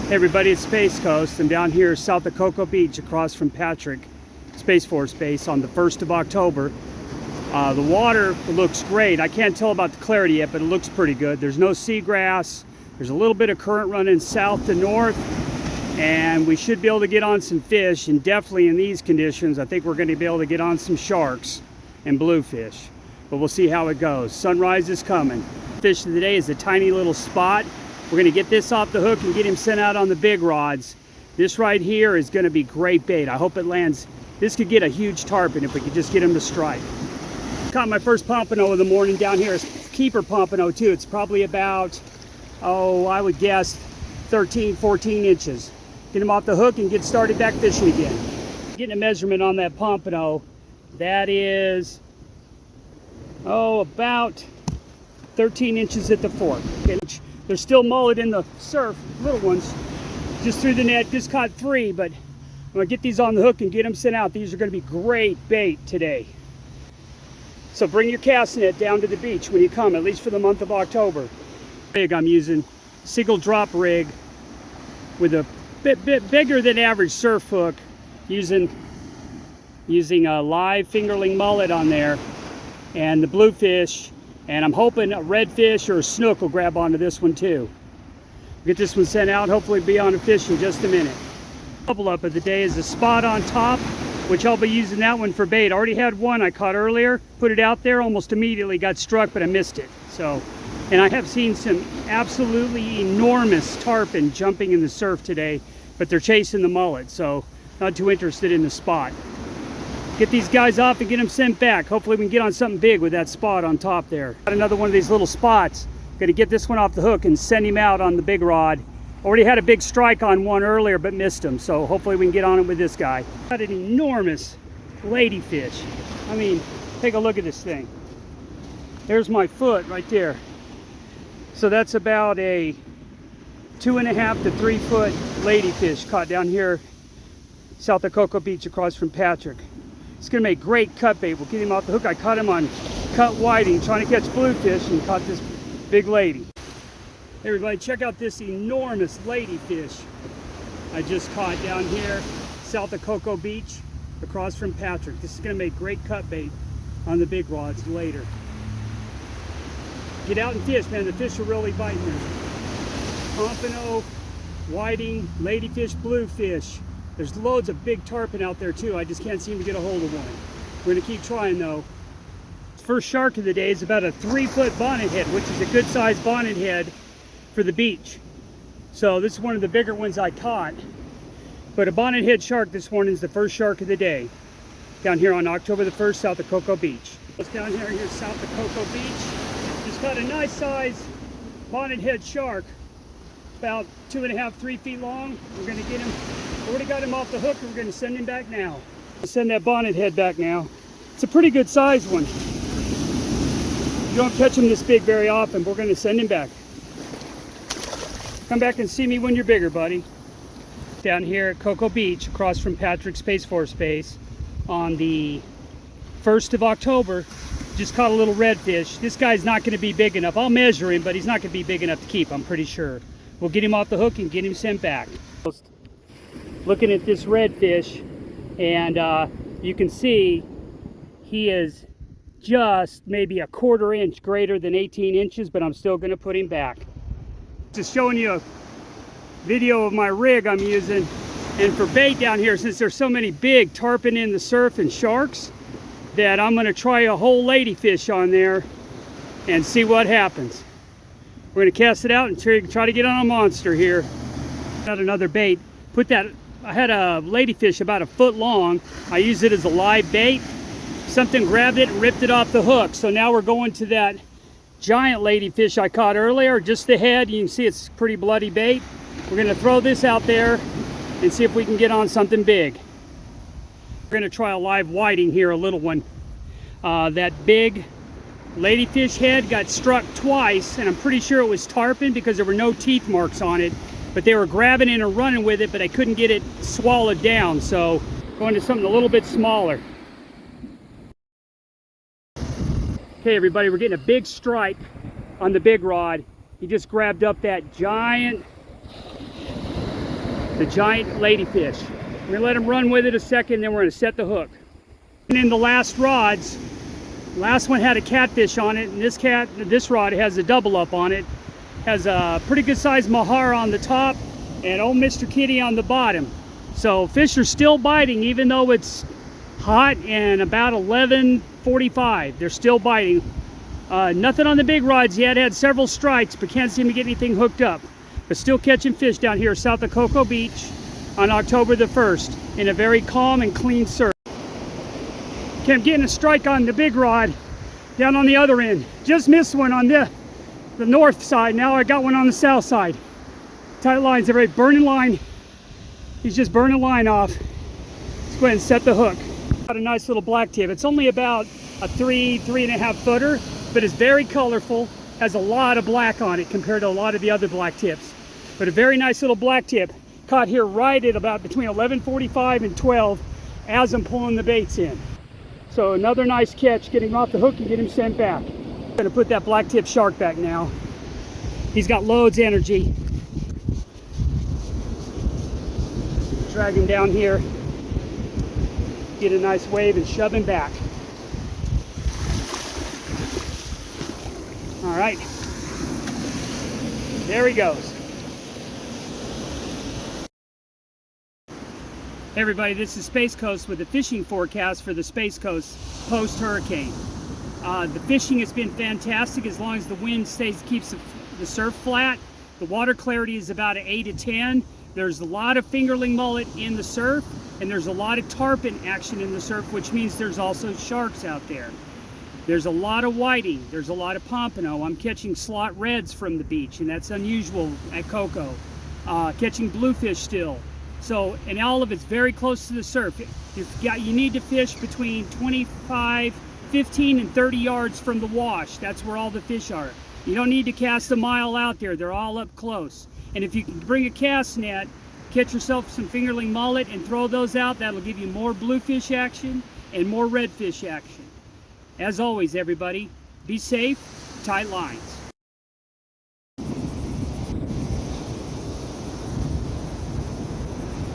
Hey everybody, it's Space Coast. I'm down here south of Cocoa Beach across from Patrick Space Force Base on the 1st of October. The water looks great. I can't tell about the clarity yet, but it looks pretty good. There's no seagrass. There's a little bit of current running south to north, and we should be able to get on some fish, and definitely in these conditions I think we're going to be able to get on some sharks and bluefish, but we'll see how it goes. Sunrise is coming. Fish of the day is a tiny little spot. We're going to get this off the hook and get him sent out on the big rods. This right here is going to be great bait. I hope it lands. This could get a huge tarpon if we could just get him to strike. Caught my first pompano of the morning down here. It's keeper pompano too. It's probably about, I would guess 13, 14 inches. Get him off the hook and get started back fishing again. Getting a measurement on that pompano. That is, about 13 inches at the fork. Okay. There's still mullet in the surf, little ones. Just threw the net, just caught 3, but I'm gonna get these on the hook and get them sent out. These are gonna be great bait today. So bring your cast net down to the beach when you come, at least for the month of October. Rig I'm using, single drop rig with a bit bigger than average surf hook, using a live fingerling mullet on there, and the bluefish. And I'm hoping a redfish or a snook will grab onto this one too. Get this one sent out, hopefully be on a fish in just a minute. Double up of the day is a spot on top, which I'll be using that one for bait. I already had one I caught earlier, put it out there, almost immediately got struck, but I missed it. And I have seen some absolutely enormous tarpon jumping in the surf today, but they're chasing the mullet, so not too interested in the spot. Get these guys off and get them sent back. Hopefully we can get on something big with that spot on top there. Got another one of these little spots. Gonna get this one off the hook and send him out on the big rod. Already had a big strike on one earlier, but missed him. So hopefully we can get on it with this guy. Got an enormous ladyfish. I mean, take a look at this thing. There's my foot right there. So that's about a 2.5 to 3 foot ladyfish caught down here south of Cocoa Beach across from Patrick. It's gonna make great cut bait. We'll get him off the hook. I caught him on cut whiting, trying to catch bluefish, and caught this big lady. Hey everybody, check out this enormous ladyfish I just caught down here south of Cocoa Beach across from Patrick. This is gonna make great cut bait on the big rods later. Get out and fish, man. The fish are really biting there. Pompano, whiting, ladyfish, bluefish. There's loads of big tarpon out there too. I just can't seem to get a hold of one. We're gonna keep trying though. First shark of the day is about a 3-foot bonnethead, which is a good sized bonnethead for the beach. So this is one of the bigger ones I caught. But a bonnethead shark this morning is the first shark of the day. Down here on October the 1st, south of Cocoa Beach. It's down here south of Cocoa Beach. Just got a nice sized bonnethead shark. About 2.5, 3 feet long. We're gonna get him. Already got him off the hook and we're going to send him back now. Send that bonnethead back now. It's a pretty good sized one. You don't catch them this big very often, but we're going to send him back. Come back and see me when you're bigger, buddy. Down here at Cocoa Beach across from Patrick Space Force Base on the 1st of October. Just caught a little redfish. This guy's not going to be big enough. I'll measure him, but he's not going to be big enough to keep, I'm pretty sure. We'll get him off the hook and get him sent back. Looking at this redfish, and you can see he is just maybe a 1/4 inch greater than 18 inches, but I'm still going to put him back. Just showing you a video of my rig I'm using, and for bait down here, since there's so many big tarpon in the surf and sharks, that I'm going to try a whole ladyfish on there and see what happens. We're going to cast it out and try to get on a monster here. Got another bait. I had a ladyfish about 1 foot long. I used it as a live bait. Something grabbed it and ripped it off the hook. So now we're going to that giant ladyfish I caught earlier, just the head. You can see it's pretty bloody bait. We're gonna throw this out there and see if we can get on something big. We're gonna try a live whiting here, a little one. That big ladyfish head got struck twice, and I'm pretty sure it was tarpon because there were no teeth marks on it. But they were grabbing it and running with it, but I couldn't get it swallowed down. So going to something a little bit smaller. Okay everybody, we're getting a big strike on the big rod. He just grabbed up that giant the giant ladyfish. We're gonna let them run with it a second, then we're gonna set the hook. And in the last rods, last one had a catfish on it, and this rod has a double up on it. Has a pretty good sized mahar on the top and old Mr. Kitty on the bottom. So fish are still biting even though it's hot and about 11:45. They're still biting. Nothing on the big rods yet. Had several strikes, but can't seem to get anything hooked up. But still catching fish down here south of Cocoa Beach on October the 1st in a very calm and clean surf. Okay, I'm getting a strike on the big rod down on the other end. Just missed one on the north side. Now I got one on the south side. Tight lines, everybody. Burning line. He's just burning line off. Let's go ahead and set the hook. Got a nice little black tip. It's only about a 3.5 footer, but it's very colorful. Has a lot of black on it compared to a lot of the other black tips. But a very nice little black tip. Caught here right at about between 11:45 and 12 as I'm pulling the baits in. So another nice catch, getting him off the hook and get him sent back. I'm gonna put that black tip shark back now. He's got loads of energy. Drag him down here, get a nice wave and shove him back. All right, there he goes. Hey everybody, this is Space Coast with the fishing forecast for the Space Coast post-hurricane. The fishing has been fantastic as long as the wind keeps the surf flat. The water clarity is about an 8 to 10. There's a lot of fingerling mullet in the surf, and there's a lot of tarpon action in the surf, which means there's also sharks out there. There's a lot of whiting, there's a lot of pompano. I'm catching slot reds from the beach, and that's unusual at Cocoa. Catching bluefish still. So, and all of it's very close to the surf. You need to fish between 25, 15, and 30 yards from the wash. That's where all the fish are. You don't need to cast a mile out there. They're all up close. And if you can bring a cast net, catch yourself some fingerling mullet and throw those out, that'll give you more bluefish action and more redfish action. As always, everybody, be safe, tight lines.